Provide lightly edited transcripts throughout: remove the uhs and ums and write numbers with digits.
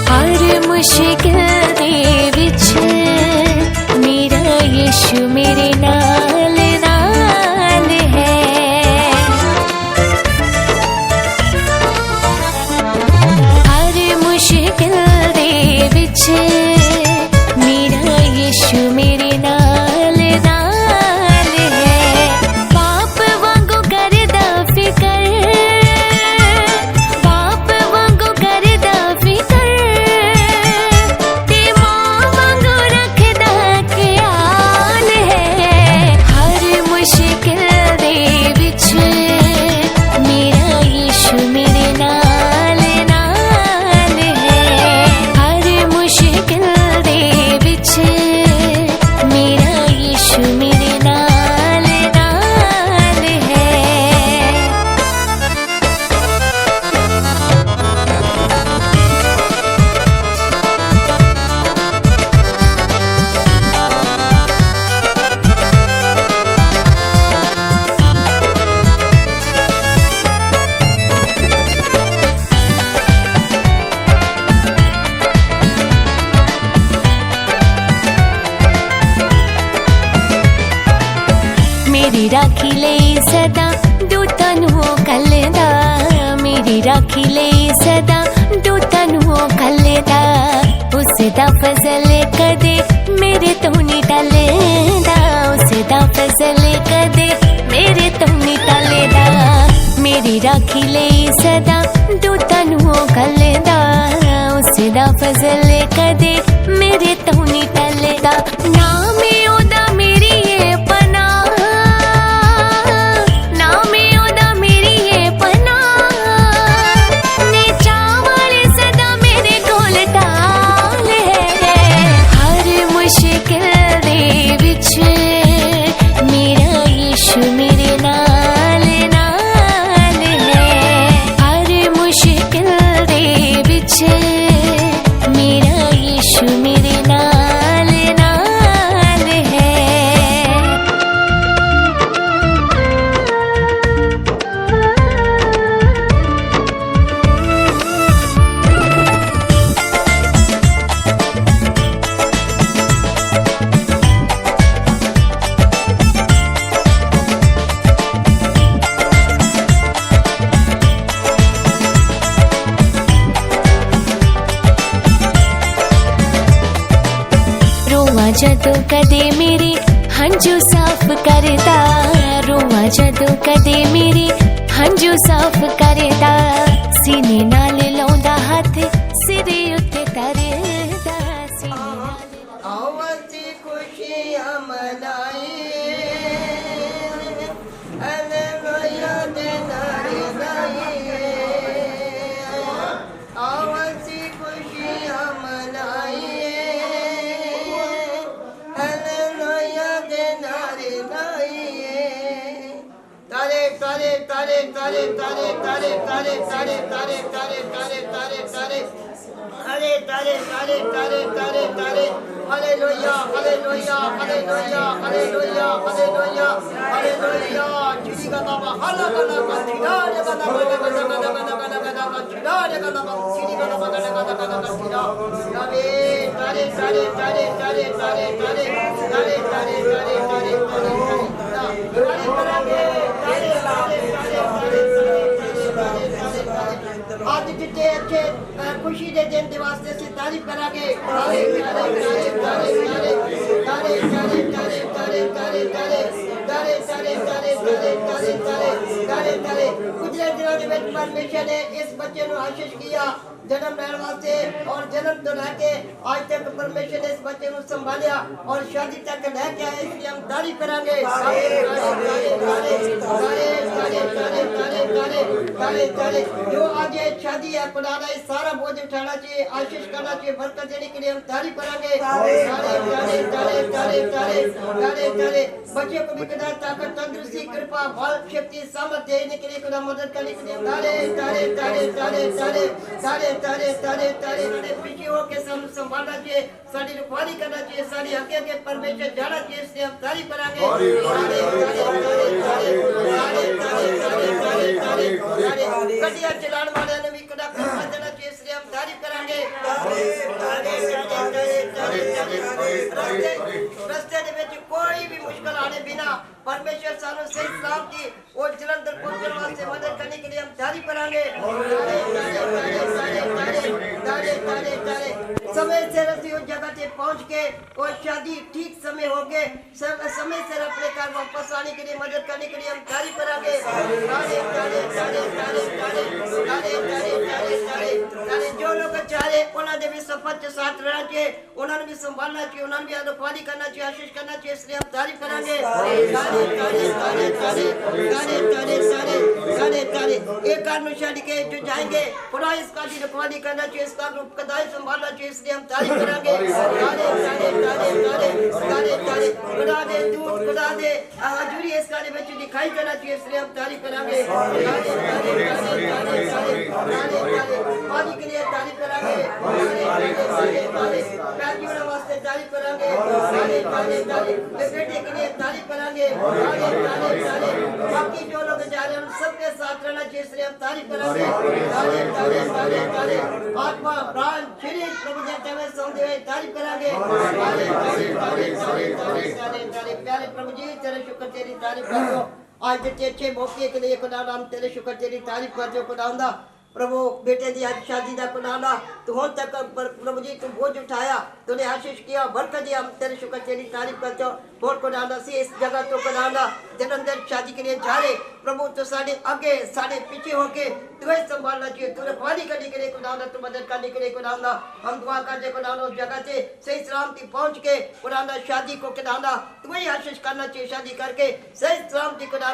हर मुश्किल दे विच मेरा यीशु मेरे नाल नाल है। हर मुश्किल दे विच मेरा यीशु मेरे नाल नाल है। बाप वांगू करदा फिकर, बाप वांगू करदा फिकर, ते मां वांगू रखदा ख्याल है। हर मुश्किल दे विच मेरा यीशु मेरे नाल नाल है। हर मुश्किल दे विच मेरा यीशु मेरे नाल नाल है। मेरी राखी लई सदा दूतां नूं कल्लदा, मेरी राखी लई सदा दूतां नूं कल्लदा। उसदा फजल कदे मेरे तो नहीं टलदा, उसदा फजल कदे मेरे तो नहीं टलदा। मेरी राखी लई सदा दूतां नूं कल्लदा, उसदा फजल कदे मेरे तो नहीं टलदा। नाम ओदा मेरी ये पनाह, नाम ओदा मेरी ये पनाह, ने चावल सदा मेरे कोल टाल है। हर मुश्किल दे विच मेरा यीशु मेरे नाल नाल है। हर मुश्किल दे विच मेरा यीशु मेरे नाल नाल है। रोवां जदों कदे मेरे हंझू साफ करदा, रोवां जदों कदे मेरे हंझू साफ करदा। सीने नाल लाउंदा हाथ सिरे उत्ते तरदा, सीने नाल आवती खुशियां मनाइए, हालेलुया दे नारे गाइए। आवती खुशियां मनाइए, हालेलुया दे नारे गाइए। तारे तारे तारे तारे तारे तारे तारे तारे तारे तारे तारे तारे तारे तारे तारे तारे तारे तारे तारे hallelujah hallelujah hallelujah hallelujah hallelujah hallelujah. जिसी का बाबा हला गला का चिरारे गला गला गला गला गला गला गला का चिरारे गला का चिरी गला गला गला गला का चिरा। यावे तारे तारे तारे तारे तारे तारे तारे तारे तारे तारे तारे तारे करांगे तारे तारे तारे तारे तारे तारे। आज जितने अच्छे खुशी दे दिन के वास्ते से तारीफ करांगे। तारे तारे तारे तारे तारे तारे तारे तारे तारे तारे तारे तारे तारे तारे तारे तारे तारे तारे। गुजरे दिनों में परमेश्वर ने इस बच्चे को आशीष किया जन्म लेने वास्ते, और जन्म तो लेके आज तक परमेश्वर ने इस बच्चे को संभालिया और शादी तक लेके आए, इसलिए हम तारीफ करांगे। तारे तारे तारे तारे तारे तारे तारे तारे तारे तारे। जो आज ये शादी है पुराना है, सारा बोझ उठाना चाहिए, आशीष करना चाहिए, बरकत देने के लिए हम तारीफ करांगे। तारे तारे तारे तारे तारे तारे तारे। बच्चे को भी खुदा ताकत, तंदुरुस्ती, कृपा, बल, शक्ति, सामर्थ्य देने के लिए, खुदा मदद करने के लिए तारे तारे तारे तारे तारे तारे तारे तारे तारे तारे। पीछे होके संभालना चाहिए, सारी रुखवारी करना चाहिए, सारी आगे आगे परमेश्वर जाना चाहिए, इसलिए हम तारीफ करांगे। तारे तारे तारे तारे तारे तारे तारे तारे तारे। गड्डियां चलाने वाले ने भी खुदा कृपा देना चाहिए, इसलिए हम तारीफ करांगे। तारे दे विच कोई भी मुश्किल आने बिना परमेश्वर सानू सही सलामती और जलंधर पहुंचने वास्ते मदद करने के लिए हम तारीफ करेंगे। समय से रसी उस जगह से पहुंच के और शादी ठीक समय हो गए समय से अपने घर वापस आने के लिए मदद करने के लिए हम तारीफ करेंगे। जो लोग चाहे उन्होंने भी सफर के साथ रहना चाहिए, उन्होंने भी संभालना चाहिए, उन्होंने भी रखवाली करना चाहिए, आशीष करना चाहिए, इसलिए हम तारीफ करेंगे। एक कारण शादी के जो जाएंगे खुदा इसका भी रखवाली करना चाहिए, इसका कदाई संभालना चाहिए, इसलिए हम तारीफ करेंगे। खुदा दे दूध खुदा दे हजूरी इसका बच्चे दिखाई देना चाहिए, इसलिए हम तारीफ करेंगे। पानी के लिए तारीफ करेंगे, वास्ते तारीफ करेंगे, बेटे के लिए तारीफ करेंगे। बाकी जो लोग जा रहे हैं उन सबके साथ रहना चाहिए, इसलिए हम तारीफ करेंगे। आत्मा प्राण शरीर प्रभु देते हुए सौंदे हुए तारीफ करेंगे। प्यारे प्रभु जी तेरे शुक्र तेरी तारीफ करते हो, आज जितने अच्छे मौके के लिए खुदा नाम तेरे शुक्र तेरी तारीफ करते हो। खुदा प्रभु बेटे दी आज शादी का खुदा तू हों तक प्रभु जी तू बोझ उठाया, तूने आशीष किया, बरकत दिया, हम तेरे शुक्र तेरी तारीफ करते हो। बहुत खुदा सी इस जगह तो खुदा जलंधर शादी के लिए जा रहे प्रभु तो साढ़े आगे साढ़े पीछे होके तुम्हें संभालना चाहिए, तूने पानी करने के लिए खुदा तू मदद करने के लिए खुदा हम दुआ करते खुदा उस जगह से सही सलामती पहुंच के खुदा शादी को खुदा तुम्हें आशीष करना चाहिए, शादी करके सही सलामती खुदा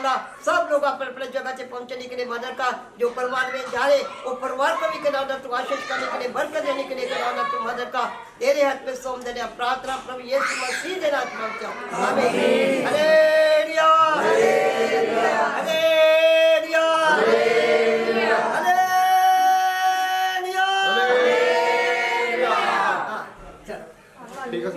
सब लोग अपने अपने जगह से पहुंचने के लिए मदद का जो परिवार में जा रहे वो परिवार को भी खुदा तू आशीष करने के लिए बरकत देने के लिए खुदा तू मदद का तेरे हाथ में सौंप देने प्रार्थना प्रभु यीशु मसीह के नाम में आमीन। Hallelujah hallelujah hallelujah hallelujah. ठीक है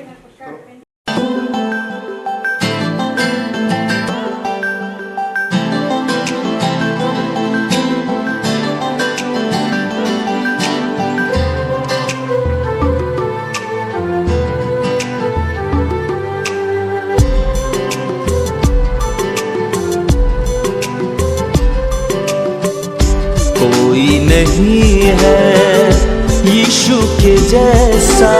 नहीं है यीशु के जैसा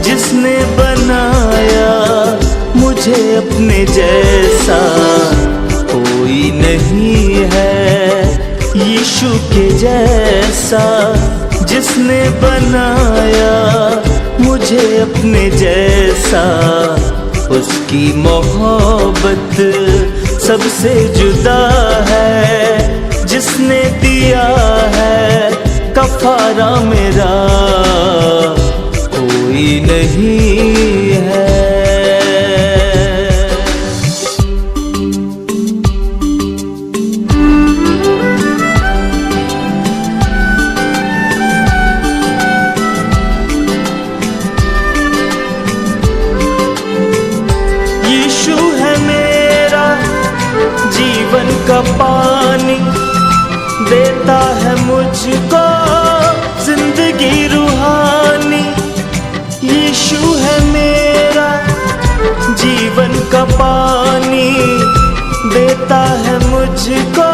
जिसने बनाया मुझे अपने जैसा, कोई नहीं है यीशु के जैसा जिसने बनाया मुझे अपने जैसा। उसकी मोहब्बत सबसे जुदा है, जिसने दिया है कफारा मेरा, कोई नहीं है। यीशु है मेरा जीवन का पानी, देता है मुझको जिंदगी रूहानी। यीशु है मेरा जीवन का पानी, देता है मुझको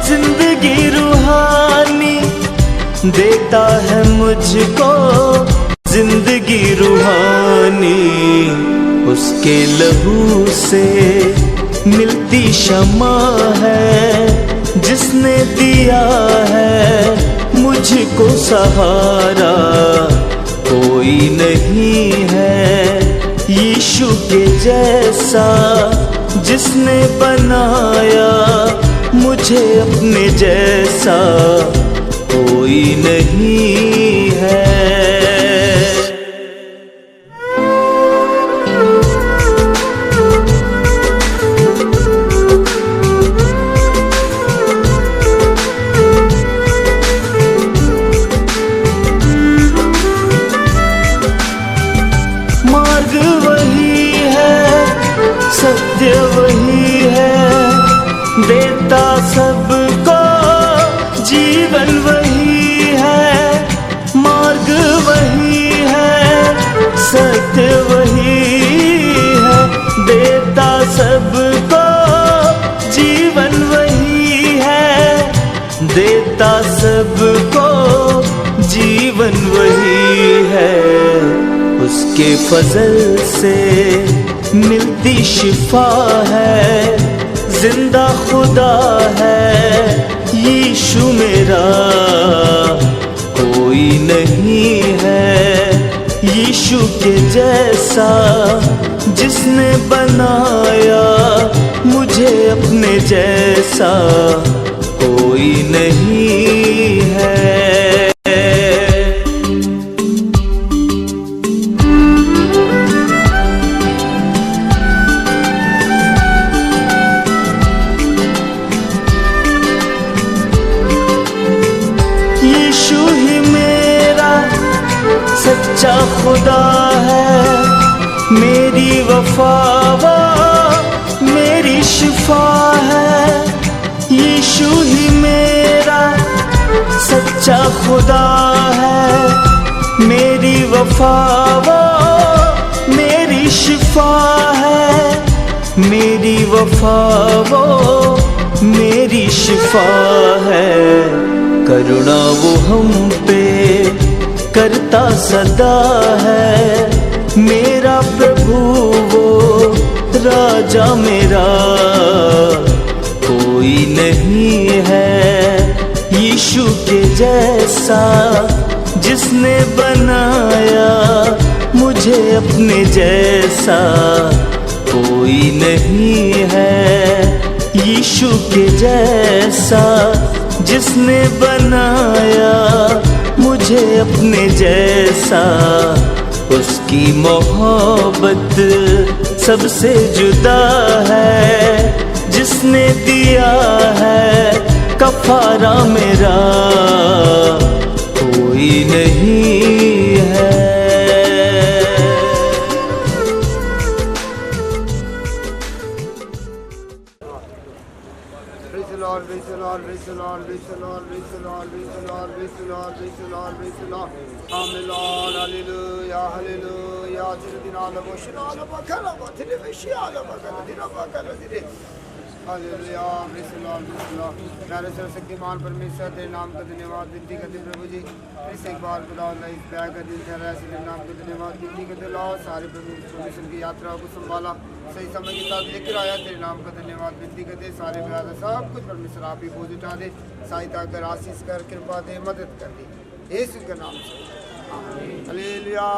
जिंदगी रूहानी, देता है मुझको जिंदगी रूहानी। उसके लहू से मिलती क्षमा है, जिसने दिया है मुझको सहारा, कोई नहीं है यीशु के जैसा जिसने बनाया मुझे अपने जैसा, कोई नहीं है। सत्य वही है, देता सबको जीवन वही है, देता सबको जीवन वही है, उसके फजल से मिलती शिफा है, जिंदा खुदा है यीशु मेरा, कोई नहीं है यीशु के जैसा, जिसने बनाया मुझे अपने जैसा, कोई नहीं है। यीशु ही मेरा सच्चा खुदा है, मेरी वफा मेरी शिफा है। यीशु ही मेरा सच्चा खुदा है, मेरी वफा मेरी शिफा है, मेरी वफा मेरी शिफा है। करुणा वो हम पे करता सदा है, मेरा प्रभु वो राजा मेरा, कोई नहीं है यीशु के जैसा, जिसने बनाया मुझे अपने जैसा, कोई नहीं है यीशु के जैसा, जिसने बनाया मुझे अपने जैसा। उसकी मोहब्बत सबसे जुदा है, जिसने दिया है कफारा मेरा, कोई नहीं है। मेरे सर्वशक्तिमान परमेश्वर तेरे नाम का धन्यवाद विनती करते प्रभु जी, इस एक बार खुदा इस बैग का दिन ठहरा, तेरे नाम का धन्यवाद विनती करते लाओ, सारे प्रभु मिशन की यात्रा को संभाला, सही समय के साथ लेकर आया, तेरे नाम का धन्यवाद विनती करते। सारे ब्याज सब कुछ परमेश्वर आप ही बोझ उठा दे, सहायता कर, आशीष कर, कृपा दे, मदद कर दे, यीशु के नाम से हालेलुया।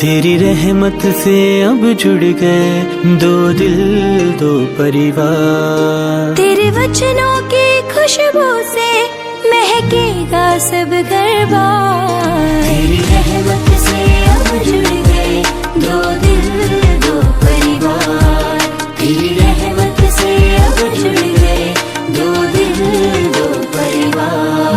तेरी रहमत से अब जुड़ गए दो दिल दो परिवार, तेरे वचनों की खुशबू से महकेगा सब घर-बार। तेरी रहमत से अब जुड़ गए दो दिल दो परिवार, तेरी रहमत से अब जुड़ गए दो दिल दो परिवार।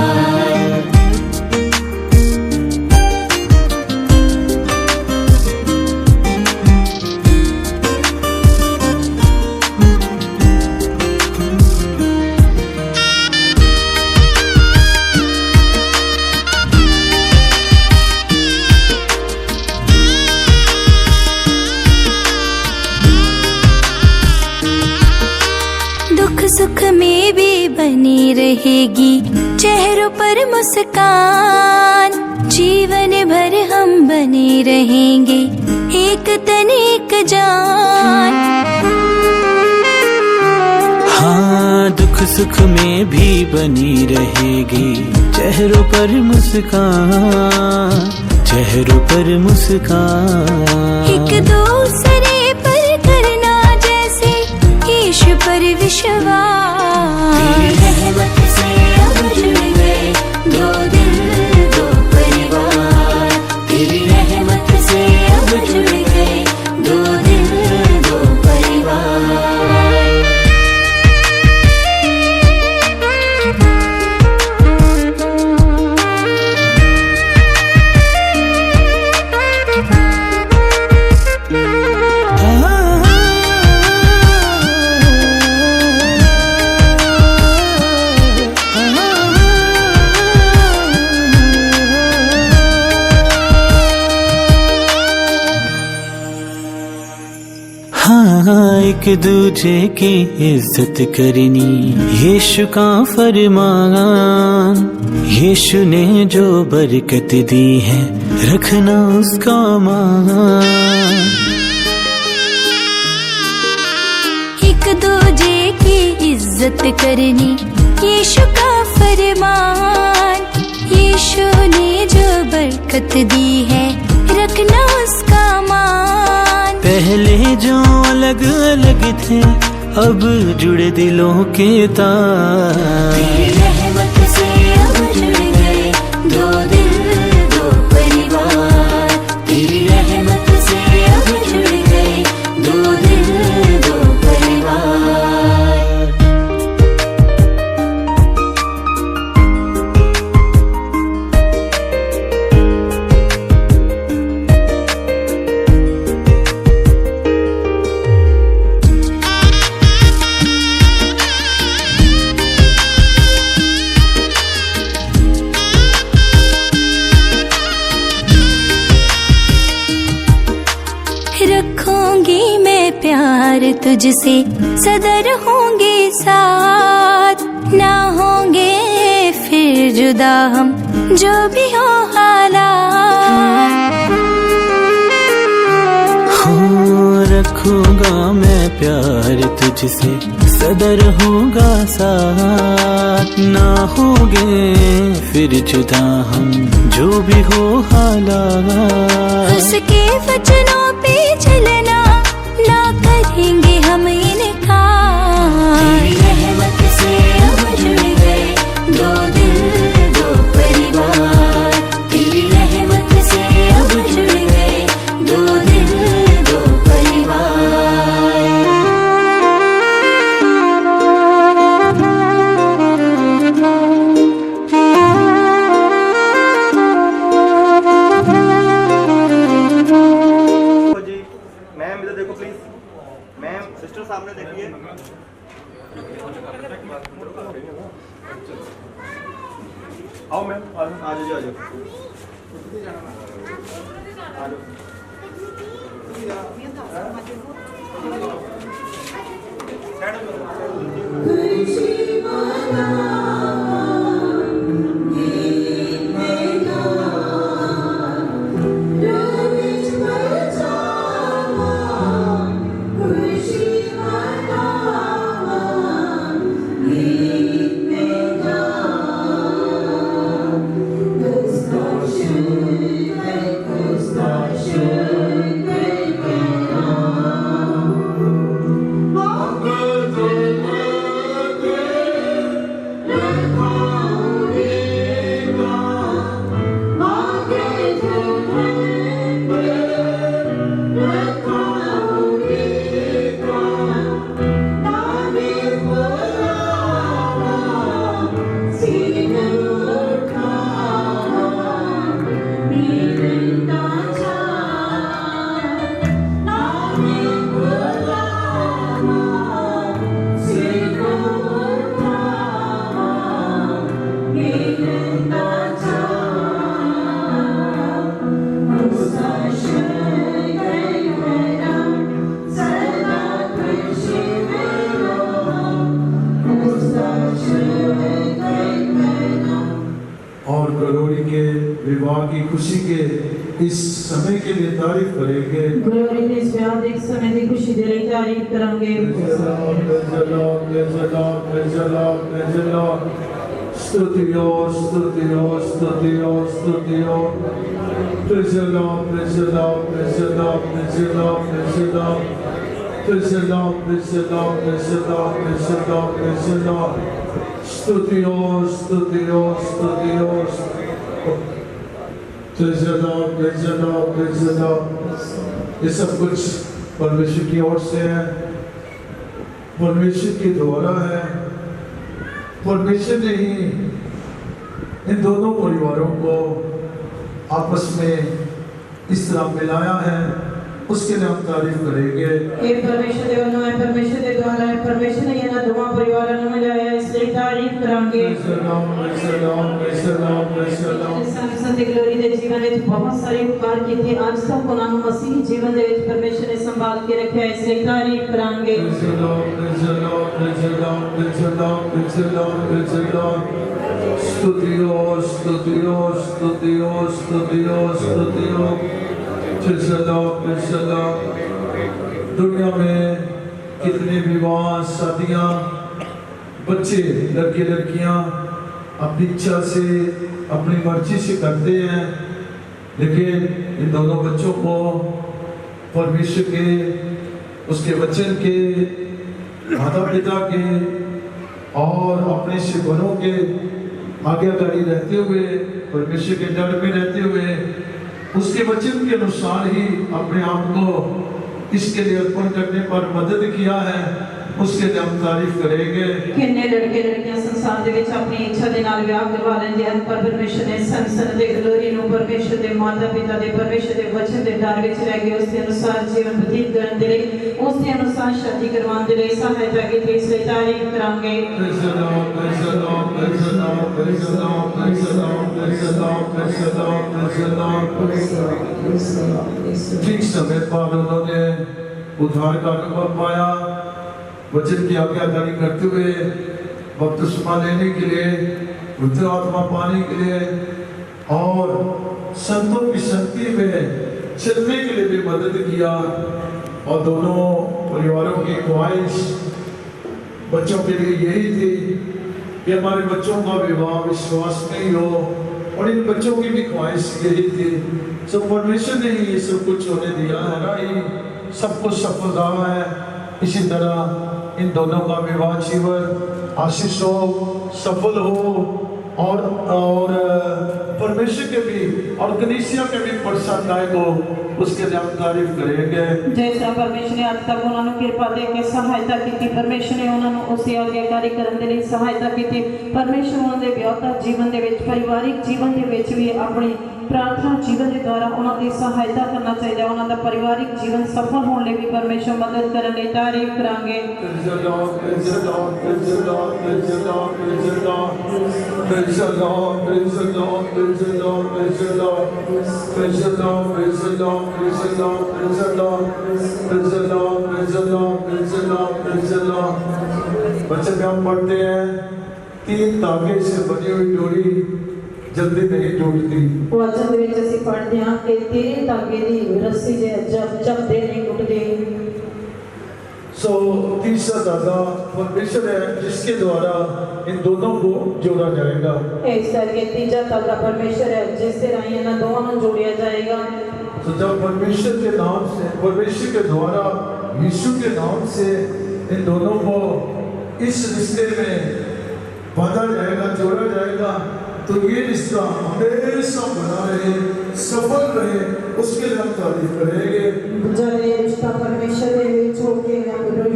सुख में भी बनी रहेगी चेहरों पर मुस्कान, जीवन भर हम बने रहेंगे एक तन एक जान। हाँ, दुख सुख में भी बनी रहेगी चेहरों पर मुस्कान, चेहरों पर मुस्कान। एक दूसरे पर करना जैसे यीशु पर विश्वास। तेरी रहमत से अब जुड़ गए दो दिल दो परिवार, तेरी रहमत से अब जुड़ गए दो दिल दो परिवार। एक दूजे की इज्जत करनी, यीशु का फरमान। यीशु ने जो बरकत दी है रखना उसका मान। एक दूजे की इज्जत करनी, यीशु का फरमान। यीशु ने जो बरकत दी है रखना उसका मान। पहले जो अलग अलग थे अब जुड़े दिलों के तार। तेरी रहमत से अब जुड़ गए दो दिल दो परिवार। तेरी रहमत से अब जुड़ गए दो दिल दो परिवार। रखूंगी मैं प्यार तुझसे, सदा रहूंगी साथ। ना होंगे फिर जुदा हम जो भी हो हालात। हो रखूंगा मैं प्यार तुझसे, सदा रहूंगा साथ। ना होंगे फिर जुदा हम जो भी हो हालात। उसके वचनों पे चलना ना करेंगे हम इनकार। तेरी रहमत से अब जुड़ गए दो दिल दो परिवार। तेरी रहमत से अब जुड़ गए दो दिल दो परिवार। जी मैम इधर देखो प्लीज। मैम सिस्टर सामने देखिए। आओ मैम आ जाओ आ जाओ आ जाओ। और गलोरी के विवाह की खुशी के इस समय के लिए तारीफ करेंगे। ग्लोरी ने इस व्याधिक समय की खुशी दे रही तारीफ करेंगे। स्तुतियो स्तुतियो स्तुतियो स्तुतियो। Praise the Lord, praise the Lord, praise the Lord, praise the Lord, praise the Lord. Praise the Lord, praise the Lord, praise the Lord, praise the Lord, praise the Lord. स्तुतियो स्तुतियो स्तुतियो। Praise the Lord, praise the Lord, praise the Lord. ये सब कुछ परमेश्वर की ओर से है, परमेश्वर के द्वारा है। परमेश्वर ने ही इन दोनों परिवारों को आपस में इस तरह मिलाया है, उसके लिए हम तारीफ करेंगे। ये परमेश्वर देवनो है, परमेश्वर के द्वारा है, परमेश्वर ने यहाँ दोनों परिवारों को मिलाया है, इसलिए तारीफ करेंगे। Praise the Lord, praise the Lord, praise the Lord, praise the Lord. Samson ਦੇ ਗਲੋਰੀ ਦੇ ਜੀਵਨ ਵਿੱਚ ਬਹੁਤ ਸਾਰੇ ਉਪਕਾਰ ਕੀਤੇ ਅੱਜ ਤੱਕ ਉਹਨਾਂ ਨੂੰ ਮਸੀਹੀ ਜੀਵਨ ਦੇ ਵਿੱਚ ਪਰਮੇਸ਼ਰ ਨੇ ਸੰਭਾਲ ਕੇ ਰੱਖਿਆ ਇਸ ਲਈ ਤਾਰੀਫ ਕਰਾਂਗੇ स्तुतियो स्तुतियो स्तुतियो स्तुतियो स्तुतियो दुनिया में कितने विवाह शादियां बच्चे लड़के लड़कियां अपनी इच्छा से अपनी मर्जी से करते हैं, लेकिन इन दोनों बच्चों को परमेश्वर के उसके वचन के माता पिता के और अपने शिवरों के आज्ञाकारी रहते हुए परमेश्वर के डर में रहते हुए उसके वचन के अनुसार ही अपने आप को इसके लिए अर्पण करने पर मदद किया है, उसके लिए हम तारीफ करेंगे। कितने लड़के लड़कियां संसार ਦੇ ਵਿੱਚ ਆਪਣੀ ਇੱਛਾ ਦੇ ਨਾਲ ਵਿਆਹ ਕਰਵਾ ਲੈਂਦੇ ਹਨ, ਪਰ ਪਰਮੇਸ਼ਰ ਨੇ ਸੈਮਸਨ ਦੇ ਗਲੋਰੀ ਨੂੰ ਪਰਮੇਸ਼ਰ ਦੇ ਮਾਤਾ ਪਿਤਾ ਦੇ ਪਰਮੇਸ਼ਰ ਦੇ ਵਚਨ ਦੇ ਡਰ ਵਿੱਚ ਰਹਿ ਕੇ ਉਸ ਦੇ ਅਨੁਸਾਰ ਜੀਵਨ ਬਤੀਤ ਕਰਨ ਦੇ ਲਈ ਉਸ ਦੇ ਅਨੁਸਾਰ ਸ਼ਾਦੀ ਕਰਵਾਉਣ ਦੇ ਲਈ ਸਹਾਇਤਾ ਕੀਤੀ, ਇਸ ਲਈ ਤਾਰੀਫ ਕਰਾਂਗੇ। ठीक समय पर उन्होंने उद्धार का अनुभव पाया, वचन की आज्ञाकारी करते हुए बपतिस्मा लेने के लिए, पवित्र आत्मा पाने के लिए और संतों की संगति में चलने के लिए भी मदद किया। और दोनों परिवारों की ख्वाहिश बच्चों के लिए यही थी कि हमारे बच्चों का विवाह विश्वास में ही हो, और इन बच्चों की भी ख्वाहिश यही थी। सब परमेश्वर ने ही ये सब कुछ होने दिया है ना, ये सब कुछ सफल रहा है। इसी तरह इन दोनों का विवाह जीवन आशीष हो, सफल हो और परमेश्वर के भी और कलीसिया के भी प्रसन्नदायक हो, उसके लिए हम तारीफ करेंगे। जैसा परमेश्वर ने आज तक उन्होंने कृपा दे के सहायता की, परमेश्वर ने उन्होंने उसे आज्ञाकारी करने के लिए सहायता की। परमेश्वर उन्होंने विवाह जीवन के विच परिवारिक जीवन के विच भी अपनी प्रार्थना जीवन के द्वारा उन्होंने सहायता करना चाहिए। उन्होंने परिवारिक जीवन सफल होने भी परमेश्वर मदद करने की तारीफ करांगे। बच्चे में हम पढ़ते हैं, 3 धागे से बनी हुई डोरी जल्दी नहीं टूटती। वचन ਦੇ ਵਿੱਚ ਅਸੀਂ ਪੜ੍ਹਦੇ ਹਾਂ ਕਿ ਤੇਰੇ ਧਾਗੇ ਦੀ ਰੱਸੀ ਜੇ ਜਪਦੇ ਨਹੀਂ ਟੁੱਟਦੀ। तीसरा धागा परमेश्वर है जिसके द्वारा इन दोनों को जोड़ा जाएगा। इस करके तीसरा धागा परमेश्वर है जिससे राही इन दोनों को जोड़ा जाएगा। तो जब परमेश्वर के नाम से, परमेश्वर के द्वारा यीशु के नाम से इन दोनों को इस रिश्ते में बांधा जाएगा, जोड़ा जाएगा, तो ये रिश्ता हमेशा बना रहे, सफल रहे, उसके लिए हम तारीफ करेंगे। जब ये रिश्ता परमेश्वर के छोड़ के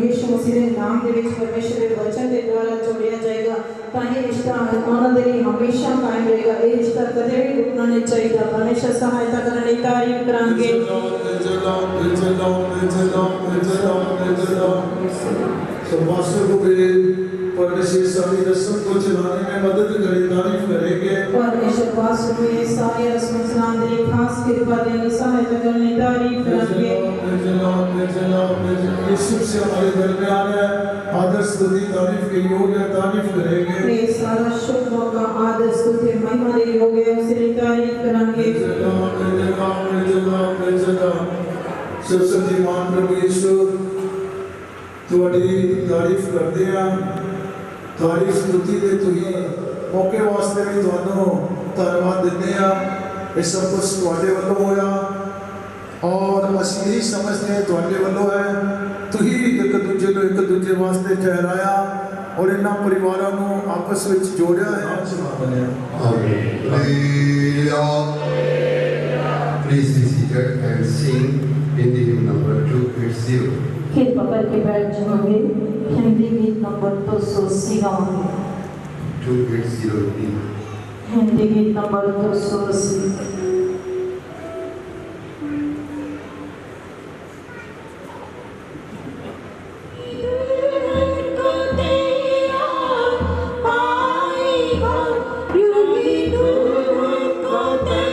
यीशु मसीह के नाम के विच परमेश्वर के वचन के द्वारा जोड़ा जाएगा, तो ये रिश्ता उन्होंने लिए हमेशा कायम रहेगा। ये रिश्ता कदे भी टूटना नहीं चाहिए। परमेश्वर सहायता करने की तारीफ करांगे। परमेश्वर सारी रस्म को चलाने में मदद करे, तारीफ करेंगे। परमेश्वर वास्तव में सारी रस्म चलाने के लिए खास कृपा देने सहायता करने तारीफ करेंगे। यीशु से हमारे घर में आ रहा है, आदर स्तुति तारीफ के योग्य, तारीफ करेंगे। ये सारा शुभ मौका आदर स्तुति महिमा के योग्य है, उसे तारीफ करेंगे। सब सच्चिदानंद प्रभु यीशु तुहाडी तारीफ करते हैं, तारीफ स्तुति दे तुही मौके वास्ते भी तुहानू धन्यवाद देते हैं। ये सब कुछ तुहाडे वल्लों होया और असीं यही समझते हैं तुहाडे वल्लों है। तुही एक दूजे वास्ते ठहराया और इन्हां परिवारां नू आपस विच जोड़िया है। Please be seated and sing in the hymn number 280. कृपा करके बैठ जाओगे। हिंदी गीत नंबर 280 गाओगे। 280 हिंदी गीत नंबर 280। को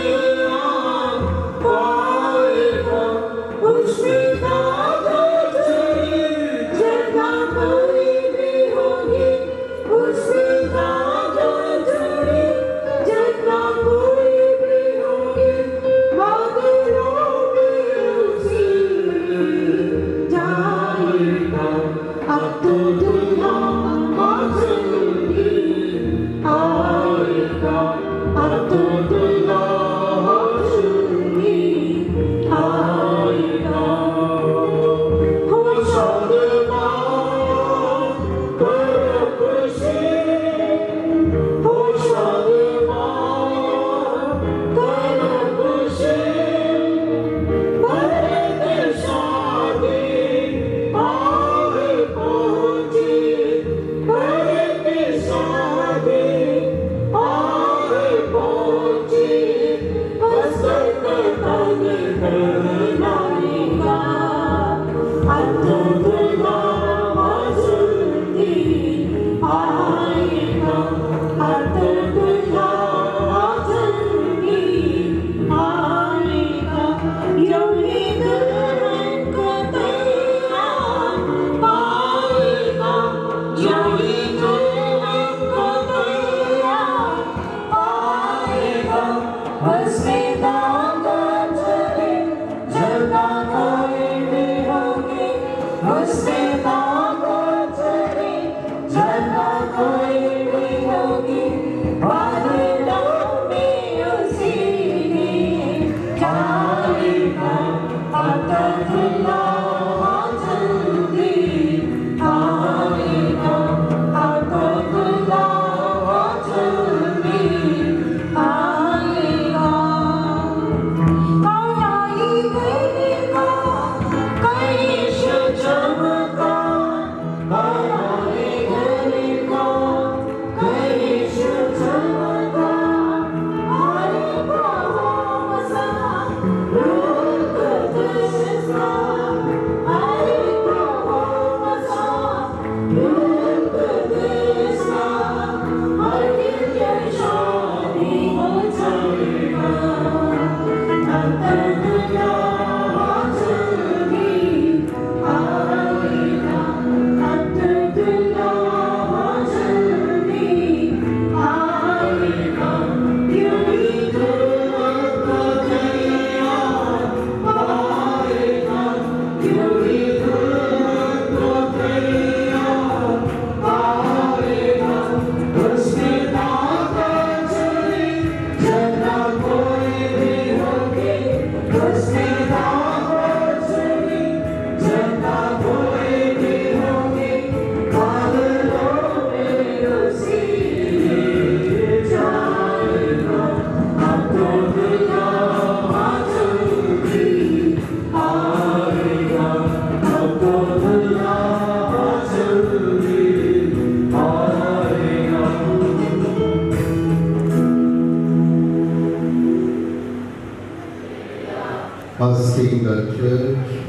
Asking the church,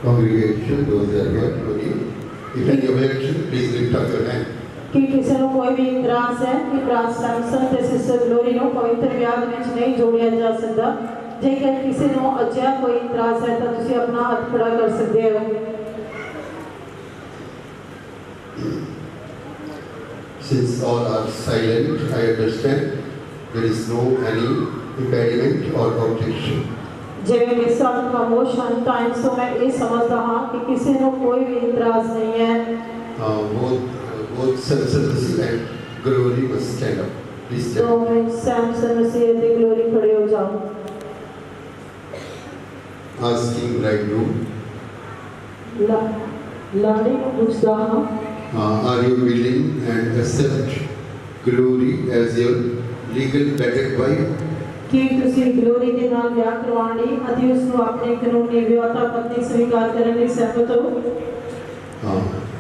congregation, those that are here, if any objection, please lift up your hand. कि किसी को कोई भी इतराज है कि ब्रांच सैमसन ते सिस्टर ग्लोरी नो पवित्र ब्याह ਵਿੱਚ नहीं जोड़िया जा सकता जेकर किसी नो अजिहा कोई इतराज है तो तुसी अपना हाथ खड़ा कर सकते हो Since all are silent, I understand there is no any impediment or objection. जिਵੇਂ कि सब खामोश हैं टाइम्स तो मैं ये समझता हाँ कि किसी नो कोई भी इतराज नहीं है Both Samson and Glory must stand up. Please stand तो up. मैं सैमसन मसीह दी ग्लोरी खड़े हो जाओ Asking bridegroom, लाड़ी को पूछता हाँ are you willing and accept Glory as your legal wedded wife? कि तुसी ग्लोरी के नाल ब्याह करवाउण लई अति उस ਨੂੰ ਆਪਣੇ ਕਾਨੂੰਨੀ ਵਿਆਹਤਾ ਪਤਨੀ स्वीकार ਕਰਨ ਲਈ ਸਹਿਮਤ ਹੋ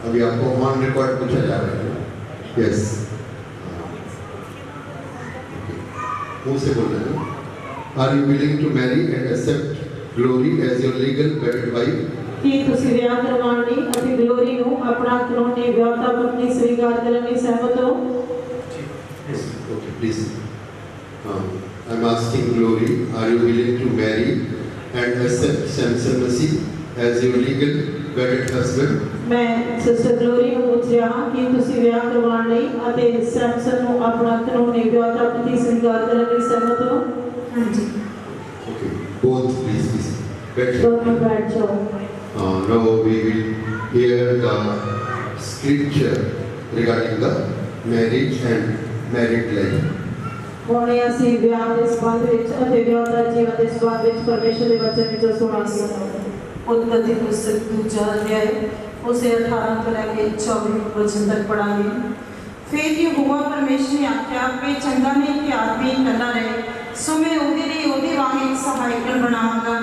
अभी आपको ऑन रिकॉर्ड पूछा जा रहा है. Yes. मुंह से बोलना है. Are you willing to marry and accept Glory as your legal wedded wife? कि तुसी ब्याह करवाउण लई अति ग्लोरी ਨੂੰ ਆਪਣਾ ਕਾਨੂੰਨੀ ਵਿਆਹਤਾ ਪਤਨੀ स्वीकार ਕਰਨ ਲਈ ਸਹਿਮਤ ਹੋ Yes. Okay, please. I'm asking Glory, are you willing to marry and accept Samson Masih as your legal wedded husband? मैं सिस्टर ग्लोरी ਨੂੰ ਪੁੱਛ ਰਿਹਾ ਹਾਂ ਕਿ ਤੁਸੀਂ ਵਿਆਹ ਕਰਵਾਉਣ ਲਈ ਅਤੇ ਸੈਮਸਨ ਨੂੰ ਆਪਣਾ ਕਾਨੂੰਨੀ ਵਿਆਹਤਾ ਪਤੀ ਸਵੀਕਾਰ ਕਰਨ ਲਈ ਸਹਿਮਤ ਹੋ ਹਾਂਜੀ Okay, both please be seated. ਦੋਨੋਂ ਬੈਠ ਜਾਓ Now we will hear the scripture regarding the marriage and married life. ਹੁਣ ਅਸੀਂ ਵਿਆਹ ਦੇ ਸੰਬੰਧ ਵਿੱਚ ਅਤੇ ਵਿਆਹ ਦਾ ਜੀਵਨ ਦੇ ਸੰਬੰਧ ਵਿੱਚ ਪਰਮੇਸ਼ਰ ਦੇ ਵਚਨ ਵਿੱਚੋਂ ਸੁਣਾਂਗੇ। ਉਤਪਤੀ ਪੁਸਤਕ 2 ਅਧਿਆਇ ਉਸੇ 18 ਤੋਂ ਲੈ ਕੇ 24 ਵਚਨ ਤੱਕ ਪੜਾਂਗੇ। ਫਿਰ ਯਹੋਵਾ ਪਰਮੇਸ਼ਰ ਨੇ ਆਖਿਆ ਵੀ ਚੰਗਾ ਨਹੀਂ ਕਿ ਆਦਮੀ ਇਕੱਲਾ ਰਹੇ, ਸੋ ਮੈਂ ਉਹਦੇ ਲਈ ਉਹਦੇ ਵਾਂਗ ਇੱਕ ਸਹਾਇਕਣ ਬਣਾਵਾਂਗਾ।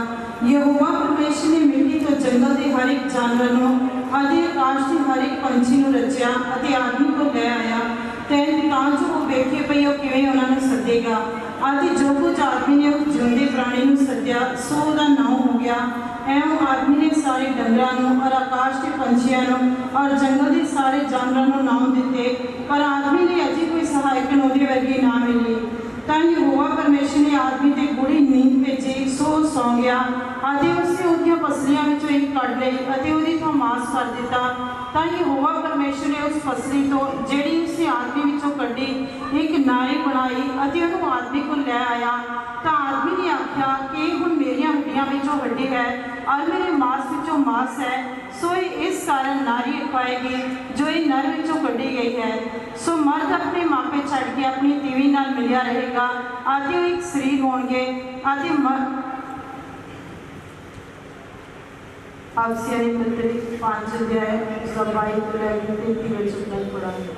ਯਹੋਵਾ ਪਰਮੇਸ਼ਰ ਨੇ ਮਿੱਟੀ ਤੋਂ ਜੰਗਲ ਦੇ ਹਰ ਇੱਕ ਜਾਨਵਰ ਨੂੰ ਅਤੇ ਆਕਾਸ਼ ਦੇ ਹਰ ਇੱਕ ਪੰਛੀ ਨੂੰ ਰਚਿਆ ਅਤੇ ਆਦਮੀ ਕੋਲ ਲੈ ਆਇਆ ਤਾਂ ਜੋ ਉਹ ਵੇਖੇ ਪਈ ਉਹ ਕਿਵੇਂ ਉਹਨਾਂ ਨੂੰ ਸੱਦੇਗਾ। ਅਤੇ ਜੋ ਕੁਝ ਆਦਮੀ ਨੇ ਉਸ ਜਿਉਂਦੇ ਪ੍ਰਾਣੀ ਨੂੰ ਸੱਦਿਆ ਸੋ ਉਹਦਾ ਨਾਮ ਹੋ ਗਿਆ। ਐਵੇਂ ਆਦਮੀ ਨੇ ਸਾਰੇ ਡੰਗਰਾਂ ਨੂੰ ਔਰ ਆਕਾਸ਼ ਦੇ ਪੰਛੀਆਂ ਨੂੰ ਔਰ ਜੰਗਲ ਦੇ ਸਾਰੇ ਜਾਨਵਰਾਂ ਨੂੰ ਨਾਮ ਦਿੱਤੇ, ਪਰ ਆਦਮੀ ਲਈ ਅਜੇ ਕੋਈ ਸਹਾਇਕਣ ਉਹਦੇ ਵਰਗੀ ਨਾ ਮਿਲੀ। ਤਾਂ ਯਹੋਵਾ ਪਰਮੇਸ਼ਰ ਨੇ ਆਦਮੀ ਤੇ ਗੂੜੀ ਨੀਂਦ ਭੇਜੀ, ਸੋ ਸੌਂ ਗਿਆ ਅਤੇ ਉਸਨੇ ਉਹਦੀਆਂ ਪਸਲੀਆਂ ਵਿੱਚੋਂ ਇੱਕ ਕੱਢ ਲਈ ਅਤੇ ਉਹਦੀ ਥਾਂ ਮਾਸ ਕਰ ਦਿੱਤਾ। ਤਾਂ ਯਹੋਵਾ ਪਰਮੇਸ਼ਰ ਨੇ ਉਸ ਪਸਲੀ ਤੋਂ ਜਿਹੜੀ ਉਸਨੇ ਆਦਮੀ ਵਿੱਚੋਂ ਕੱਢੀ ਇੱਕ ਨਾਰੀ ਬਣਾਈ ਅਤੇ ਉਹਨੂੰ ਆਦਮੀ ਕੋਲ ਲੈ ਆਇਆ। ਤਾਂ ਆਦਮੀ ਨੇ ਆਖਿਆ ਕਿ ਹੁਣ ਮੇਰੀਆਂ ਹੱਡੀਆਂ ਵਿੱਚੋਂ ਹੱਡੀ ਹੈ ਔਰ ਮੇਰੇ ਮਾਸ ਵਿੱਚੋਂ ਮਾਸ ਹੈ, ਸੋ ਇਹ ਇਸ ਕਾਰਨ ਨਾਰੀ ਪਾਏਗੀ ਜੋ ਇਹ ਨਰ ਵਿੱਚੋਂ ਕੱਢੀ ਗਈ ਹੈ। ਸੋ ਮਰਦ ਆਪਣੇ ਮਾਪੇ ਛੱਡ ਕੇ ਆਪਣੀ ਤੀਵੀਂ ਨਾਲ ਮਿਲਿਆ ਰਹੇਗਾ ਅਤੇ ਉਹ ਇੱਕ ਸਰੀਰ ਹੋਣਗੇ। ਅਤੇ ਆਪਸੀਆਂ ਦੀ ਪੱਤਰੀ 5 ਅਧਿਆਇ 22 ਤੋਂ ਲੈ ਕੇ 33 ਵਿੱਚ ਤੱਕ ਪੜਾਂਗੇ।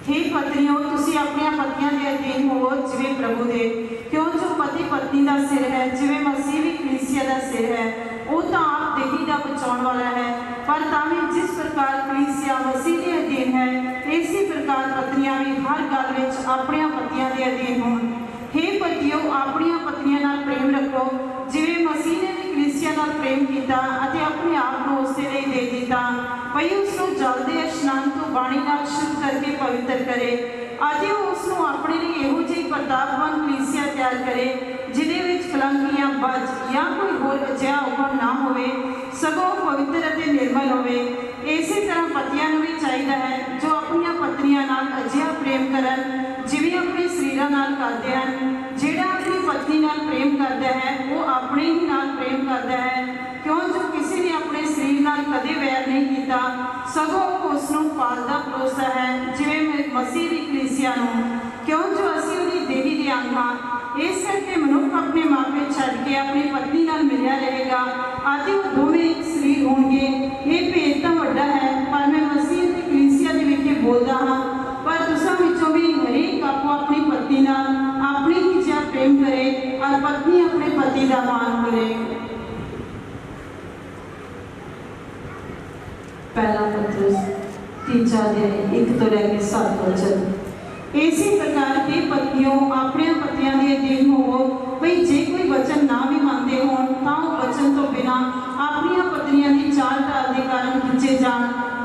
हे पत्नियों, तुसी अपने पतियों के अधीन हो जिवें प्रभु दे, क्यों जो पति पत्नी का सिर है, जिवें मसीह भी कलीसिया का सिर है। वो तो आप देही का बचाने वाला है, पर तावी जिस प्रकार कलीसिया मसीह के अधीन है, इसी प्रकार पत्नियां भी हर गल विच अपने पतियों के अधीन होण। हे पतियों, अपनी पत्नियों नाल प्रेम रखो जिवें मसीह ने भी कलीसिया नाल प्रेम किया अते अपने आप को उसके लिए दे दिता, भई उसनूं जलदे स्नान तो बाणी नाल शुद्ध करके पवित्र करे अते उसनूं अपने लिए इहो जिही प्रतापवान कलीसिया तैयार करे जिहदे विच कलंक या बज या कोई होर अजिहा अवगुण ना होवे, सगों पवित्र अते निर्मल होवे। इसी तरह पतियां नूं भी चाहीदा है जो अपनी पत्नियां नाल अजिहा प्रेम करन जिवें अपने शरीरां नाल करदे हन। जिहड़ा अपनी पत्नी नाल प्रेम करदा है वो अपने ही नाल प्रेम करदा है, क्यों जो किसी ने अपने शरीर नाल कदे वैर नहीं किया, सगों उसनूं पालदा परोसदा है जिवें मसीह दी कलीसिया नूं, क्यों जो असीं उहदी देही दे अंग हां। इस करके मनुख अपने मापे छड्ड के अपनी पत्नी नाल मिलिया रहेगा अते वो दोवें एक शरीर होणगे। यह भेद तां वड्डा है, पर मैं मसीह दी कलीसिया दे विखे बोलदा हां, पर तुसां विचों भी हरेक आपो अपनी पत्नी नाल अपनी ही जिहा प्रेम करे और पत्नी अपने पति का मान करे। पहला पत्रस 3 अध्याय 1 तो लेकर 7 वचन। इसी प्रकार के पत्नियों अपने पतियों के अधीन होवो, भाई जे कोई वचन ना भी मानते हो तो वचन तो बिना अपनी पत्नियों की चाल ढाल के कारण खिंचे जान,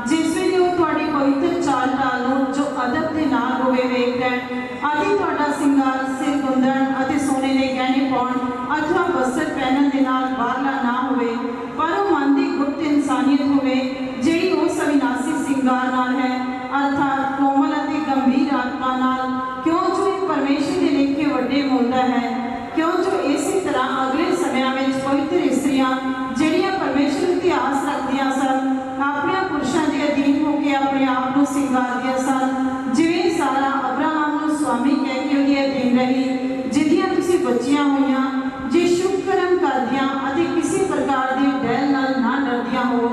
जिस वे वो थोड़ी पवित्र चाल ढाल जो अदब के नाल होवे वेख लैन अति तुहाडा सिंगार सिर गुंदण अते सोने के गहने पाउण अथवा वस्त्र पहनण दे नाल बाहरला ना होवे, पर वो मन की गुप्त इंसानियत होवे जिहड़ी उस अविनाशी सिंगार नाल है, अर्थात कोमल अते गंभीर आत्मा नाल, क्यों जो एक परमेश्वर के लेखे वड्डे मोलदा है। क्यों जो इसी तरह अगले समय में पवित्र स्त्रियां जिहड़ियां परमेश्वर की आस रखदियां सन अपने पुरुषों के अधीन होकर अपने आप को सिंगारदियां सन, जिवें सारा अब्राहम को स्वामी कह के उसके अधीन रही, जिहदियां तुसीं बच्चियां होईयां जे शुभ कर्म करदियां अते किसी प्रकार की डैल नाल ना डरदियां हो।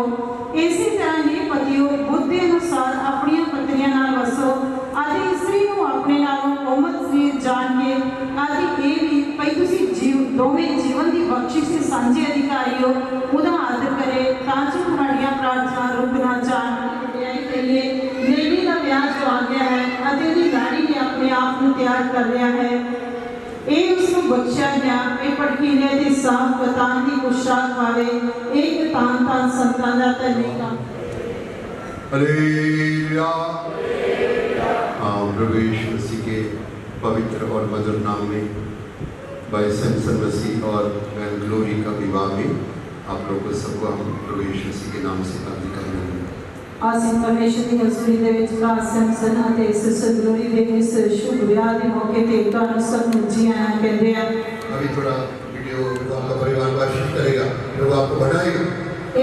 इसी तरह ये पतियों बुद्धि अनुसार अपनी पत्नियां नाल वसो अते स्त्री को अपने नालों कोमल शरीर जान के अते ये भी भई तुसीं दोवें जीवन की बख्शिश के सांझे अधिकारी हो, उहदा आदर करे तां जो तुहाड़ियां प्रार्थना रुक ना जाण। लेवी का ब्याह जो आ गया है अते उहदी लाड़ी ने अपने आप को तैयार कर लिया है, ਇਹ ਉਸ ਨੂੰ ਬਖਸ਼ਿਆ ਗਿਆ। ਇਹ ਭੜਕੀਲੇ ਤੇ ਸਾਫ ਕਤਾਨ ਦੀ ਪੁਸ਼ਾਕ ਪਾਵੇ, ਇੱਕ ਤਾਂ ਸੰਤਾਂ ਦਾ ਧੰਨੇਗਾ। हालेलुया। प्रभु यीशु मसीह के पवित्र और मधुर नाम में भाई सैमसन मसीह और बहन ग्लोरी का विवाह में आप लोगों सबको हम प्रभु यीशु मसीह के नाम से हार्दिक अभिनंदन। आसिम परमेश्वर की हजूरी दे विच भरा सैमसन अते सिस्टर ग्लोरी दे इस शुभ विवाह के मौके ते तुहानू सब जी आया कहते हैं। अभी थोड़ा वीडियो आपका परिवार वाशिश करेगा।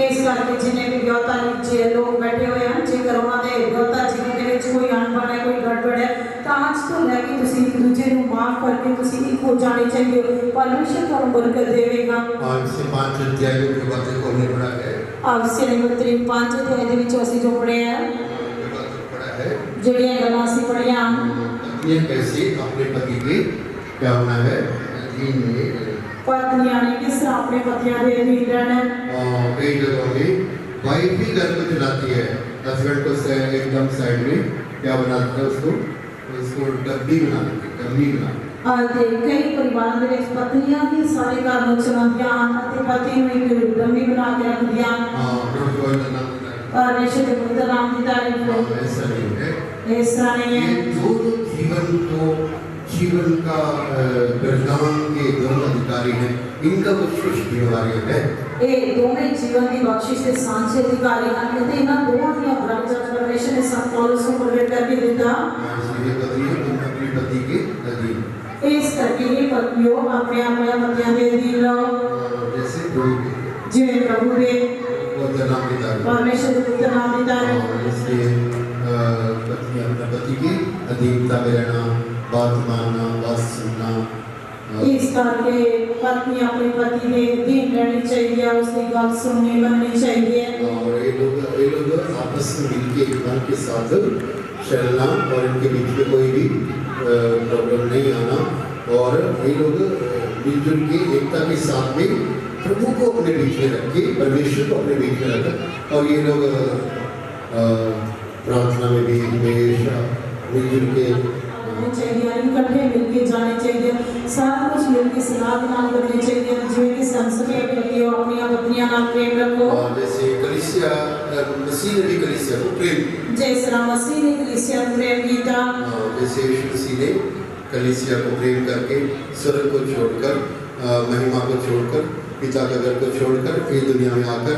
ਇਸ ਕਰਕੇ ਜਿੰਨੇ ਵੀ ਵਿਆਹਤਾ ਵਿੱਚ ਲੋਕ ਬੈਠੇ ਹੋਏ ਹਨ, ਜੇਕਰ ਉਹਨਾਂ ਦੇ ਵਿਆਹਤਾ ਜੀਵਨ ਦੇ ਵਿੱਚ ਕੋਈ ਅਣਬਣ ਹੈ, ਕੋਈ ਗੜਬੜ ਹੈ, ਤਾਂ ਅੱਜ ਤੋਂ ਲੈ ਕੇ ਤੁਸੀਂ ਇੱਕ ਦੂਜੇ ਨੂੰ ਮਾਫ ਕਰਕੇ ਤੁਸੀਂ ਇੱਕ ਹੋ ਜਾਣੇ ਚਾਹੀਦੇ ਹੋ। परमेश्वर ਤੁਹਾਨੂੰ बरकत देवेगा। और इससे 5 अध्यायों के बातें को हमने पढ़ा है। आवश्य निमंत्रण 5 अध्याय ਦੇ ਵਿੱਚ ਅਸੀਂ ਜੋ ਪੜ੍ਹਿਆ ਹੈ, पढ़ा है ਜਿਹੜੀਆਂ ਗੱਲਾਂ ਅਸੀਂ ਪੜ੍ਹੀਆਂ पत्नी कैसे अपने पति के क्या होना है अधीन में, ਪਤਨੀਆਂ ਨੇ ਕਿਸ ਤਰ੍ਹਾਂ ਆਪਣੇ ਪਤੀਆਂ ਦੇ ਅਧੀਨ ਰਹਿਣਾ ਹੈ। कई जगहों में वाइफ भी घर को चलाती है, हस्बैंड को एकदम साइड में क्या बनाती है, उसको डब्बी बना देती है, डब्बी बना ਅਤੇ ਕਈ ਪਰਿਵਾਰਾਂ ਦੇ ਵਿੱਚ ਪਤਨੀਆਂ ਹੀ ਸਾਰੇ ਘਰ ਨੂੰ ਚਲਾਉਂਦੀਆਂ ਹਨ ਅਤੇ ਪਤੀ ਨੂੰ ਇੱਕ ਡੰਮੀ ਬਣਾ ਕੇ ਰੱਖਦੀਆਂ ਹਨ। परमेश्वर के पुत्र नाम की तारीफ हो। ऐसा नहीं है, इस तरह नहीं है। ये दोनों जीवन का वरदान के दोनों अधिकारी हैं, इनका कुछ जिम्मेवारी है। ये दोनों जीवन की बख्शिश के सांझे अधिकारी हैं, कहते हैं ना दोनों की ब्रह्म जब परमेश्वर ने सब पौलुस को प्रकट करके देता। इसलिए अपने पति के अधीन। इस करके ये पतियों अपने पतियों के अधीन रहो, जैसे प्रभु जिन्हें प्रभु के परमेश्वर के पुत्र नाम की तारीफ। इसलिए पति अपने पति की अधीनता में रहना, बात मानना, बात सुनना। इस करके पत्नी अपने पति के अधीन रहनी चाहिए, उसकी बात सुननी बननी चाहिए। और ये लोग आपस में मिलके मन के साथ चलना और इनके बीच में कोई भी प्रॉब्लम नहीं आना, और ये लोग मिलजुल के एकता के साथ में प्रभु को अपने बीच में रख के, परमेश्वर को अपने बीच में रखकर, और ये लोग प्रार्थना में भी हमेशा मिलजुल के चाहिए, इकट्ठे मिलके जाने चाहिए, सारा कुछ मिलके सलाह नाम करनी चाहिए, जिਵੇਂ कि संस्कृति करके अपनी पत्नियां नाम प्रेम रखो। जैसे कलीसिया मसीह ने भी कलीसिया को प्रेम, जिस तरह मसीह ने कलीसिया को प्रेम किया, जैसे यीशु मसीह ने कलीसिया को प्रेम करके स्वर्ग को छोड़कर, महिमा को छोड़कर, पिता का घर को छोड़कर ये दुनिया में आकर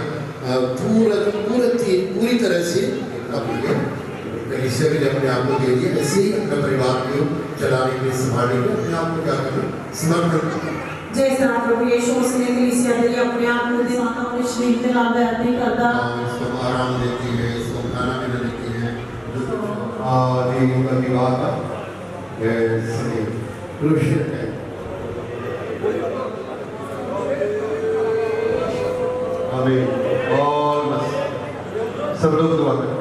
पूरी तरह से अपने कलीसिया के लिए अपने आप को दे दिया। ऐसे ही अपने परिवार को चलाने के लिए, संभालने के लिए अपने आप को क्या करना, समर्पण करना। जिस तरह प्रभु यीशु मसीह ने कलीसिया के लिए अपने आप को दिया, अपने शरीर में लाभदायक नहीं करता, इसको आराम देती है, इसको खाना पीना देती है, और ये उनका विवाह का पुरुष है। हमें और सब लोग दुआ करते हैं।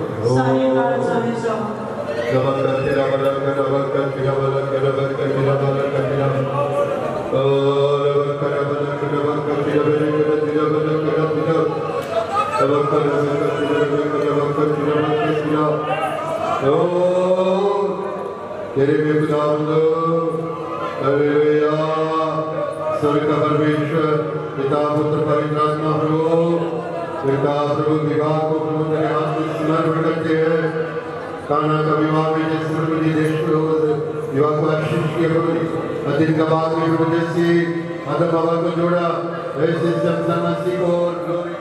तेरे में खुदावंद हालेलुया, स्वर्ग का परमेश्वर पिता पुत्र पवित्र आत्मा प्रभु, पिता प्रभु विवाह को प्रभु तेरे हाथ में समर्पण करते हैं। काना का विवाह में जैसे प्रभु जी देश को विवाह को आशीष किया प्रभु, दिन का बाद में प्रभु जैसे आदम बाबा को जोड़ा, वैसे सब मसीह को glory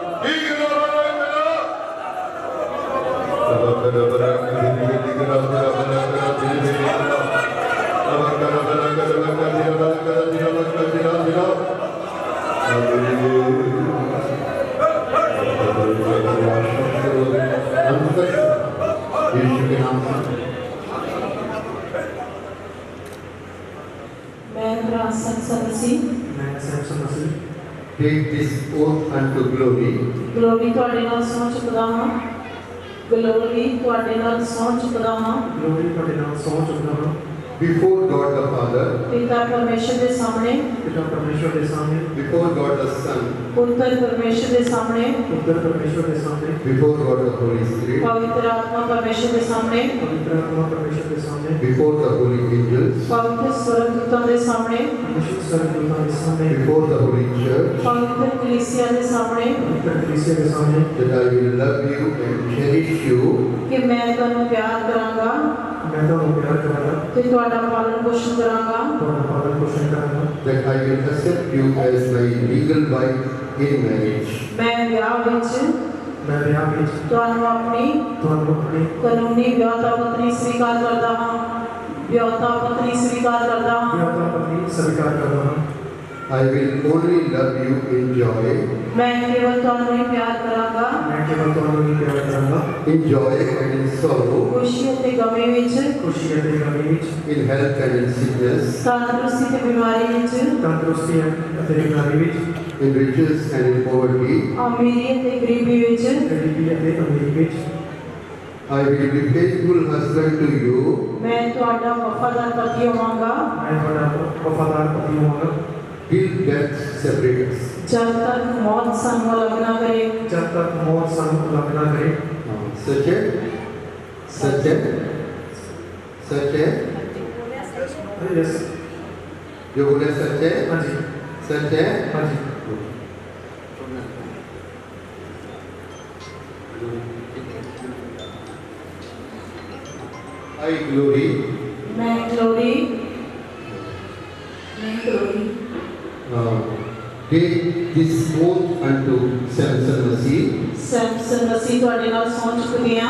Take this oath unto glory. Glory ਤੁਹਾਡੇ ਨਾਲ ਸਹੁੰ ਚੁੱਕਦਾ ਹਾਂ। Glory ਤੁਹਾਡੇ ਨਾਲ ਸਹੁੰ ਚੁੱਕਦਾ ਹਾਂ। Glory ਤੁਹਾਡੇ ਨਾਲ ਸਹੁੰ ਚੁੱਕਦਾ ਹਾਂ। Before God the Father, पिता परमेश्वर के सामने, पिता परमेश्वर के सामने, before God the Son, पुत्र परमेश्वर के सामने, पुत्र परमेश्वर के सामने, before God the Holy Spirit, पवित्र आत्मा परमेश्वर के सामने, पवित्र आत्मा परमेश्वर के सामने, before the holy angels, पवित्र स्वर्गदूतों के सामने, पवित्र स्वर्गदूतों के सामने, before the holy church, पवित्र कलीसिया के सामने, पवित्र कलीसिया के सामने, that I will love you and cherish you, कि मैं तुहानू प्यार करांगा, मैं तुहानू प्यार करांगा, ते तुहाडा पालन पोषण करांगा, तुहाडा पालन पोषण करांगा, that I will accept you as my legal wife in marriage. मैं ब्याह विच तुहानू अपनी कानूनी ब्याहता पत्नी स्वीकार करदा हां, ब्याहता पत्नी स्वीकार करदा हां। I will only love you in joy, मैं केवल तुहानू ही प्यार करांगा, केवल तुहानू ही प्यार करांगा in joy and in sorrow, ਖੁਸ਼ੀ ਅਤੇ ਗਮੀ ਵਿੱਚ, खुशी ਅਤੇ गमी विच, in health and in sickness, ਤੰਦਰੁਸਤੀ ਤੇ ਬਿਮਾਰੀ ਵਿੱਚ, तंदुरुस्ती ਅਤੇ बीमारी विच, in riches and in poverty. ਅਮੀਰੀ ਅਤੇ ਗਰੀਬੀ ਵਿੱਚ, गरीबी ਅਤੇ अमीरी विच, I will be faithful husband to you ਮੈਂ ਤੁਹਾਡਾ ਵਫਾਦਾਰ ਪਤੀ ਹੋਵਾਂਗਾ मैं तुहाडा वफादार पति होवांगा till death separate us. ਜਦ ਤੱਕ ਮੌਤ ਸਾਨੂੰ ਅਲੱਗ ਨਾ ਕਰੇ। जब तक मौत सानू अलग ना करे। सच है, सच है, सच है, यस, जो बोले सच है, हाँ जी, सच है। हाँ जी। I glory ਮੈਂ glory take this oath unto Samson Masih Samson Masih ਤੁਹਾਡੇ ਨਾਲ ਸਹੁੰ ਚੁੱਕਦੀ ਹਾਂ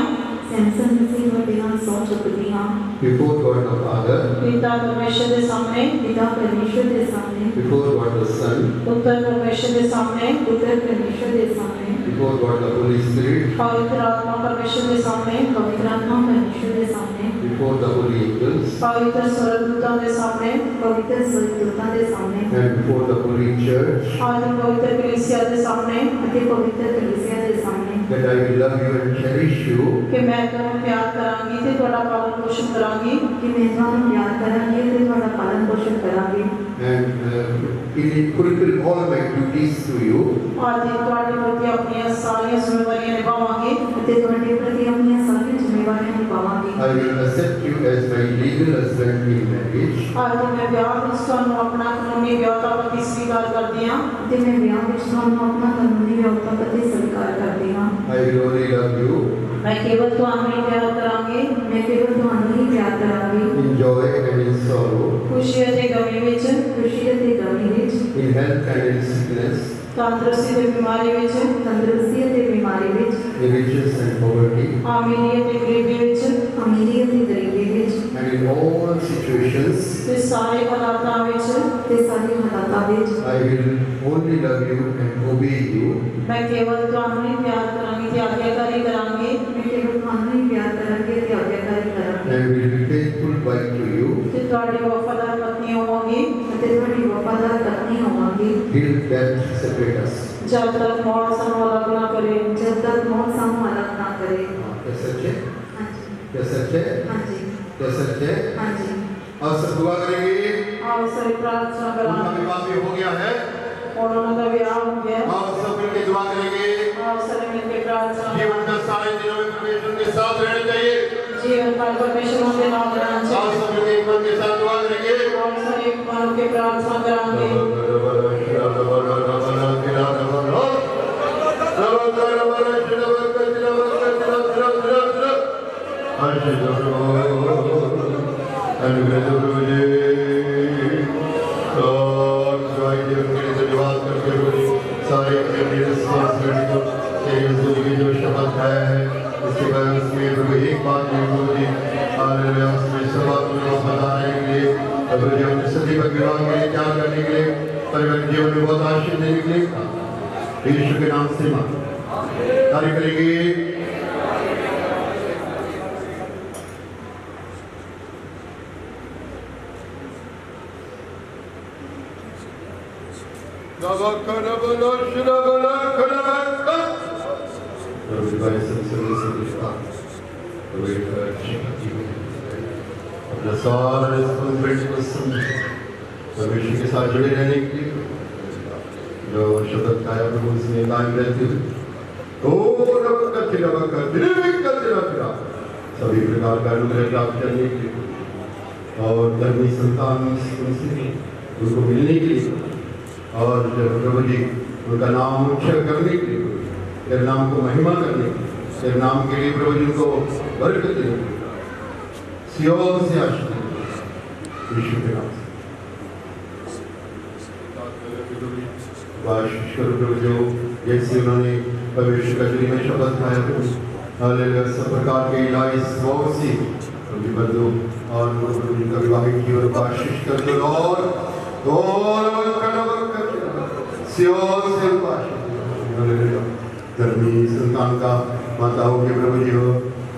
ਸੈਮਸਨ ਮਸੀਹ ਤੁਹਾਡੇ ਨਾਲ ਸਹੁੰ ਚੁੱਕਦੀ ਹਾਂ before God the Father, ਪਿਤਾ ਪਰਮੇਸ਼ਰ ਦੇ ਸਾਹਮਣੇ, ਪਿਤਾ ਪਰਮੇਸ਼ਰ ਦੇ ਸਾਹਮਣੇ, before God the Son, ਪੁੱਤਰ ਪਰਮੇਸ਼ਰ ਦੇ ਸਾਹਮਣੇ, ਪੁੱਤਰ ਪਰਮੇਸ਼ਰ ਦੇ ਸਾਹਮਣੇ, before God the Holy Spirit, ਪਵਿੱਤਰ ਆਤਮਾ ਪਰਮੇਸ਼ਰ ਦੇ ਸਾਹਮਣੇ, ਪਵਿੱਤਰ ਆਤਮਾ ਪਰਮੇਸ਼ਰ ਦੇ ਸਾਹਮਣੇ, before the holy angels, ਪਵਿੱਤਰ ਸਵਰਗਦੂਤਾਂ ਦੇ ਸਾਹਮਣੇ, ਪਵਿੱਤਰ ਸਵਰਗਦੂਤਾਂ ਦੇ ਸਾਹਮਣੇ and before the holy church, ਅਤੇ ਪਵਿੱਤਰ ਕਲੀਸਿਆ ਦੇ ਸਾਹਮਣੇ ਅਤੇ ਪਵਿੱਤਰ ਕਲੀਸਿਆ ਦੇ ਸਾਹਮਣੇ that I will love you and cherish you ਕਿ ਮੈਂ ਤੁਹਾਨੂੰ ਪਿਆਰ ਕਰਾਂਗੀ ਤੇ ਤੁਹਾਡਾ ਪਾਲਣ ਪੋਸ਼ਣ ਕਰਾਂਗੀ ਕਿ ਮੈਂ ਤੁਹਾਨੂੰ ਪਿਆਰ ਕਰਾਂਗੀ ਅਤੇ ਤੁਹਾਡਾ ਪਾਲਣ ਪੋਸ਼ਣ ਕਰਾਂਗੀ and fulfill all my duties to you ਅਤੇ ਤੁਹਾਡੇ ਪ੍ਰਤੀ ਆਪਣੀਆਂ ਸਾਰੀਆਂ ਜ਼ਿੰਮੇਵਾਰੀਆਂ ਨਿਭਾਵਾਂਗੀ ਅਤੇ ਤੁਹਾਡੇ ਪ੍ਰਤੀ ਆਪਣੀਆਂ ਸਾਰੀਆਂ ਜ਼ਿੰਮੇਵਾਰੀਆਂ ਨਿਭਾਵਾਂਗੀ। I will accept you as my legal husband in marriage ਅਤੇ ਮੈਂ ਵਿਆਹ ਵਿੱਚ ਤੁਹਾਨੂੰ ਆਪਣਾ ਕਾਨੂੰਨੀ ਵਿਆਹੁਤਾ ਪਤੀ ਸਵੀਕਾਰ ਕਰਦੀ ਹਾਂ ਅਤੇ ਮੈਂ ਵਿਆਹ ਵਿੱਚ ਤੁਹਾਨੂੰ ਆਪਣਾ ਕਾਨੂੰਨੀ ਵਿਆਹੁਤਾ ਪਤੀ ਸਵੀਕਾਰ ਕਰਦੀ ਹਾਂ। I will only love you ਮੈਂ ਕੇਵਲ ਤੁਹਾਨੂੰ ਹੀ ਪਿਆਰ ਕਰਾਂਗੀ ਮੈਂ ਕੇਵਲ ਤੁਹਾਨੂੰ ਹੀ ਪਿਆਰ ਕਰਾਂਗੀ in joy and in sorrow, ਖੁਸ਼ੀ ਅਤੇ ਗਮੀ ਵਿੱਚ, ਖੁਸ਼ੀ ਅਤੇ ਗਮੀ ਵਿੱਚ, in health and in sickness, ਤੰਦਰੁਸਤੀ ਤੇ ਬਿਮਾਰੀ ਵਿੱਚ, ਤੰਦਰੁਸਤੀ ਅਤੇ ਬਿਮਾਰੀ ਵਿੱਚ, in riches and poverty, ਅਮੀਰੀ ਅਤੇ ਗਰੀਬੀ ਵਿੱਚ, ਅਮੀਰੀ ਅਤੇ ਗਰੀਬੀ ਵਿੱਚ, and in all situations ਤੇ ਸਾਰੇ ਹਾਲਾਤਾਂ ਵਿੱਚ ਤੇ ਸਾਰੇ ਹਾਲਾਤਾਂ ਵਿੱਚ I will only love you and obey you ਮੈਂ ਕੇਵਲ ਤੁਹਾਨੂੰ ਹੀ ਪਿਆਰ ਕਰਾਂਗੀ ਤੇ ਆਗਿਆਕਾਰੀ ਕਰਾਂਗੀ ਮੈਂ ਕੇਵਲ ਤੁਹਾਨੂੰ ਹੀ ਪਿਆਰ ਕਰਾਂਗੀ ਅਤੇ ਆਗਿਆਕਾਰੀ ਕਰਾਂਗੀ and will be faithful wife to you ਤੇ ਤੁਹਾਡੀ ਵਫਾਦਾਰ ਪਤਨੀ ਹੋਵਾਂਗੀ ਅਤੇ ਤੁਹਾਡੀ ਵਫਾਦਾਰ ਪਤਨੀ ਹੋਵਾਂਗੀ till death separate us. ਜਦ ਤੱਕ ਮੌਤ ਸਾਨੂੰ ਅਲੱਗ ਨਾ ਕਰੇ। ਜਦ ਤੱਕ ਮੌਤ ਸਾਨੂੰ ਅਲੱਗ ਨਾ ਕਰੇ। क्या सच है? ਹਾਂਜੀ क्या सच है? ਹਾਂਜੀ क्या सच है? ਹਾਂਜੀ और सब दुआ करेंगे। ਆਓ ਸਾਰੇ ਪ੍ਰਾਰਥਨਾ उनका ਕਰਾਂਗੇ। विवाह भी हो गया है ਹੁਣ ਉਹਨਾਂ ਦਾ ਵਿਆਹ ਹੋ ਗਿਆ। और सब मिलकर दुआ करेंगे। ਆਓ ਸਾਰੇ ਮਿਲ ਕੇ ਪ੍ਰਾਰਥਨਾ जीवन का सारे दिनों में परमेश्वर के साथ रहना चाहिए। ਜੀਵਨ ਕਾਲ ਪਰਮੇਸ਼ਰ ਦੇ ਨਾਮ ਰਹਿਣਾ और ਚਾਹੀਦਾ। सब मिलकर एक मन के साथ दुआ करेंगे। ਆਓ ਸਾਰੇ ਇੱਕ ਮਨ ਹੋ ਕੇ ਪ੍ਰਾਰਥਨਾ ਕਰਾਂਗੇ। जो शब्द है इसके बाद उसमें एक बात नहीं होती उसमें सब बताने के लिए सभी का विवाह के लिए क्या करने के लिए परिवार जीवन में बहुत आशीष देने के लिए यीशु के नाम से कार्य करेंगे। अपना सारा परमेश्वर के साथ जुड़े रहने के लिए जो शब्द खाया प्रभु उसमें कायम रहते हुए सभी प्रकार का अनुग्रह प्राप्त करने के लिए और धर्मी संतान उनको मिलने के लिए और प्रभु जी उनका नाम ऊंचा करने के लिए तेरे नाम को महिमा करने के लिए तेरे नाम के लिए प्रभु जी उनको बरकत देने के लिए सियोन से आशीष यीशु के नाम से प्रभु जो जैसे उन्होंने परमेश्वर का जुड़ी में शब्द खाया हालेलुया सब प्रकार के इलाज बहुत सी उनके बंधु और उनका विवाहित जीवन को आशीष कर दो और सियोन से उनको आशीष हालेलुया धर्मी संतान का माताओं के प्रभु जी हो,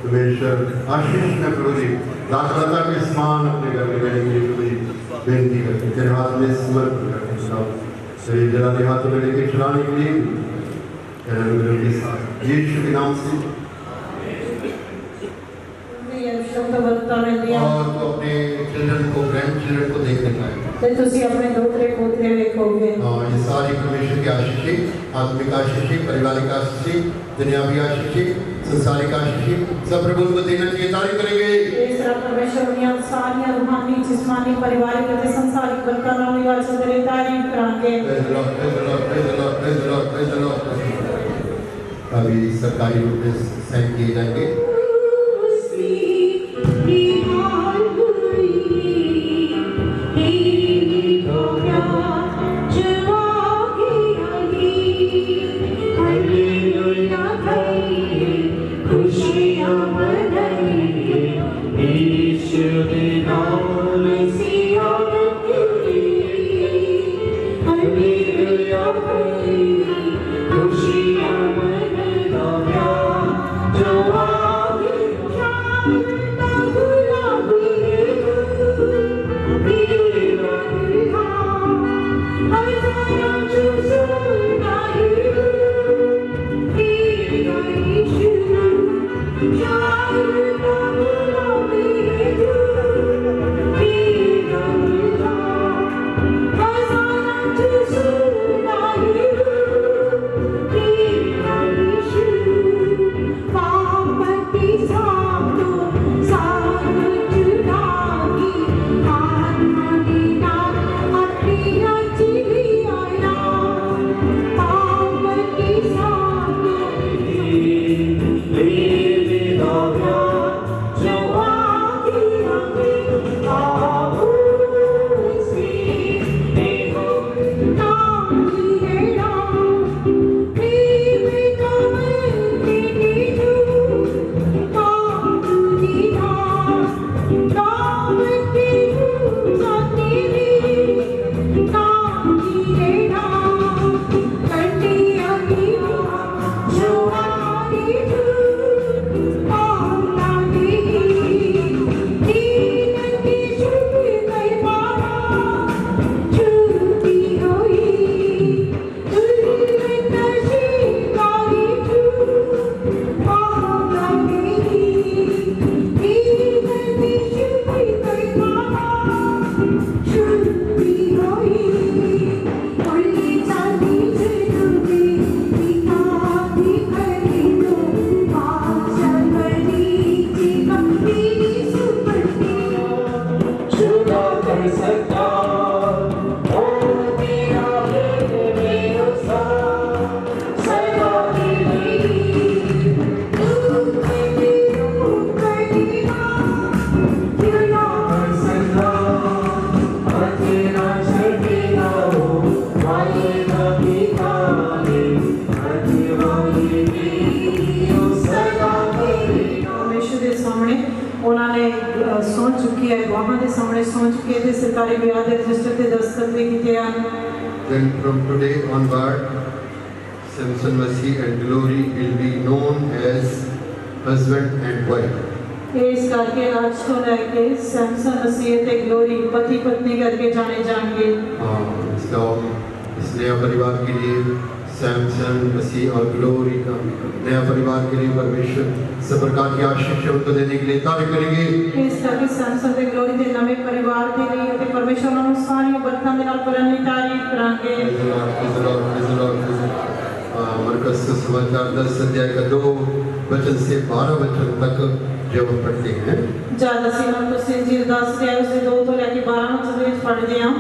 परमेश्वर आशीष में प्रभु जी दाखलता के समान अपने घर में रहने के लिए प्रभु जी बेनती करते तेरे हाथ में समर्पण करते सब शरीर जलाने हाथों में लेके चलाने के लिए के साथ यीशु के नाम से। और तो अपने चिल्ड्रन को ग्रैंड चिल्ड्रन को देखने का अपने दोतरे पोतरे देखोगे। ये सारी परमेश्वर की आशीषें, आत्मिक आशीषें, पारिवारिक आशीषें, दुनियावी आशीषें, संसारिक आशीषें सब प्रभु को देना चाहिए। तारीफ करेंगे परमेश्वर सारी रूहानी जिस्मानी पारिवारिक और संसारिक बरकत निवास तेरी तारीफ करांगे। अभी सरकारी रूप में साइन किए जाएंगे। Then from today onward, Samson Masih and Glory will be known as husband and wife. इस करके आज तो लेके सैमसन मसीह ते ग्लोरी पति पत्नी करके जाने जाएंगे। इसका इस नया परिवार के लिए सैमसन मसीह और ग्लोरी का नया परिवार के लिए परमेश्वर सब प्रकार की आशीष उनको देने के लिए तारीफ करेंगे। इस करके सैमसन ते ग्लोरी के नए परिवार के लिए ते परमेश्वर उन सारी बरकतां दे नाल भरने की तारीफ करांगे। मरकज समाचार 10 अध्याय का 2 वचन से 12 वचन तक जब हम पढ़ते हैं, ज्यादा से हम तो सिंजीर 10 अध्याय से 2 तो लेके 12 वचन पढ़ते हैं।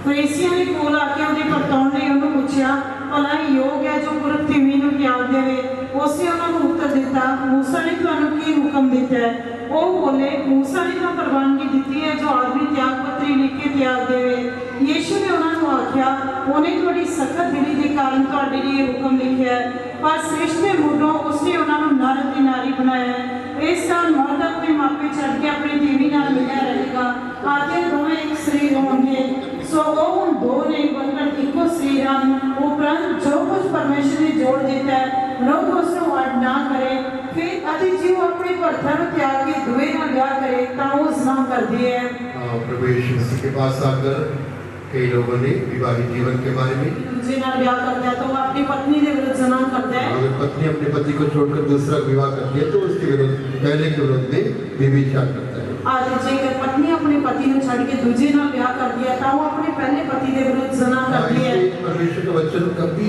फरीसियों ने कोल आके उन्हें परताउण लई उन्हें पूछा, भला योग है जो पुरख तिमी नूं त्याग देवे? उसने उन्होंने उत्तर दिता, मूसा ने तुहानूं की हुक्म दिता है? वो बोले, मूसा ने तो प्रवानगी दी है जो आदमी त्याग पत्री लिख के त्याग देवे। यीशु ने उन्होंने आख्या, उन्हें थोड़ी सख्त दिली के कारण तुहाडे लिए हुक्म लिखा है, पर सृष्टि मुढ़ों उसने उन्होंने नर ते नारी बनाया है। इस कारण मर्द अपने मापे छड़ के अपनी देवी नाल मिलिया रहेगा, आते दोवें एक शरीर होंगे। सो वो हुण दो नहीं बल्कि इको शरीर हैं। वो उपरंत जो कुछ परमेश्वर ने जोड़ दिता है मनुख उसको अड ना करे फिर अति जीव अपने भरथा नु त्याग के दुए नाल ब्याह करे तां वो स्नान करदी है। प्रभु यीशु मसीह के पास आकर कई लोगों ने विवाहित जीवन के बारे में दूसरे नाल ब्याह करता है तो वो अपनी पत्नी के विरुद्ध स्नान करता है। अगर पत्नी अपने पति को छोड़कर दूसरा विवाह करती है तो उसके विरुद्ध पहले के विरुद्ध में व्यभिचार करता है। आज जेकर पत्नी अपने पति नु छड़ के दूजे नाल ब्याह करदी है तां वो अपने पहले पति के विरुद्ध स्नान करदी है। परमेश्वर का वचन कभी